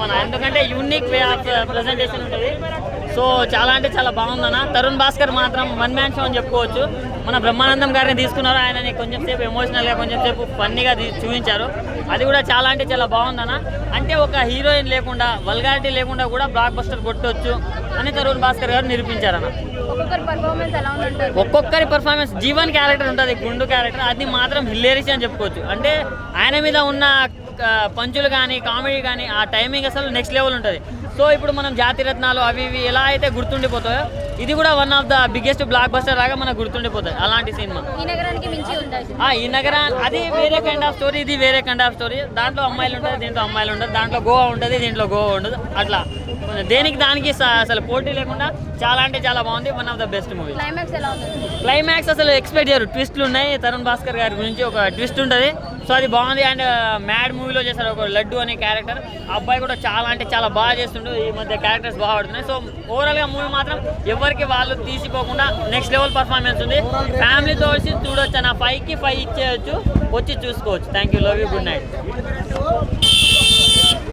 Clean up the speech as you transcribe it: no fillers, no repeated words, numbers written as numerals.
మన ఎందుకంటే unique way of presentation ఉంటుంది. సో చాలా అంటే చాలా బాగుందన్న. తరుణ్ భాస్కర్ మాత్రం వన్ మ్యాన్ షో అని చెప్పుకోవచ్చు. మన బ్రహ్మానందం గారిని తీసుకున్నారు, ఆయనని కొంచెం సేపు ఎమోషనల్గా కొంచెం సేపు ఫన్నీగా చూపించారు. అది కూడా చాలా అంటే చాలా బాగుందన్న. అంటే ఒక హీరోయిన్ లేకుండా వల్గారిటీ లేకుండా కూడా బ్లాక్ బస్టర్ కొట్టవచ్చు అని తరుణ్ భాస్కర్ గారు నిరూపించారన్న. ఒక్కొక్కరి పర్ఫార్మెన్స్ జీవన్ క్యారెక్టర్ ఉంటుంది, గుండు క్యారెక్టర్, అది మాత్రం హిలేరియస్ అని చెప్పుకోవచ్చు. అంటే ఆయన మీద ఉన్న పంచులు కానీ కామెడీ కానీ ఆ టైమింగ్ అసలు నెక్స్ట్ లెవెల్ ఉంటుంది. సో ఇప్పుడు మనం జాతిరత్నాలు అవి ఇవి ఎలా అయితే గుర్తుండిపోతాయో ఇది కూడా one of the biggest block buster లాగా మనకు గుర్తుండిపోతుంది అలాంటి సినిమా. ఈ నగరం అది వేరే కైండ్ ఆఫ్ స్టోరీ, ఇది వేరే కైండ్ ఆఫ్ స్టోరీ. దాంట్లో అమ్మాయిలు ఉంటుంది, దీంట్లో అమ్మాయిలు ఉంటుంది, దాంట్లో గోవా ఉంటుంది, దీంట్లో గోవా ఉండదు. అట్లా దేనికి దానికి అసలు పోటీ లేకుండా చాలా అంటే చాలా బాగుంది. One of the best movie. Climax అసలు ఎక్స్పెక్ట్ చేయరు, ట్విస్ట్లు ఉన్నాయి. తరుణ్ భాస్కర్ గారి గురించి ఒక ట్విస్ట్ ఉంటుంది. సో అది బాగుంది. అండ్ మ్యాడ్ మూవీలో చేశారు ఒక లడ్డు అనే క్యారెక్టర్, ఆ అబ్బాయి కూడా చాలా అంటే చాలా బాగా చేస్తుండు. ఈ మధ్య క్యారెక్టర్స్ బాగా పడుతున్నాయి. సో ఓవరాల్గా మూవీ మాత్రం ఎవరికి వాళ్ళు తీసిపోకుండా నెక్స్ట్ లెవెల్ పర్ఫార్మెన్స్ ఉంది. ఫ్యామిలీతో వచ్చి చూడొచ్చు, నా 5కి 5 ఇచ్చేయచ్చు, వచ్చి చూసుకోవచ్చు. Thank you, love you, good night.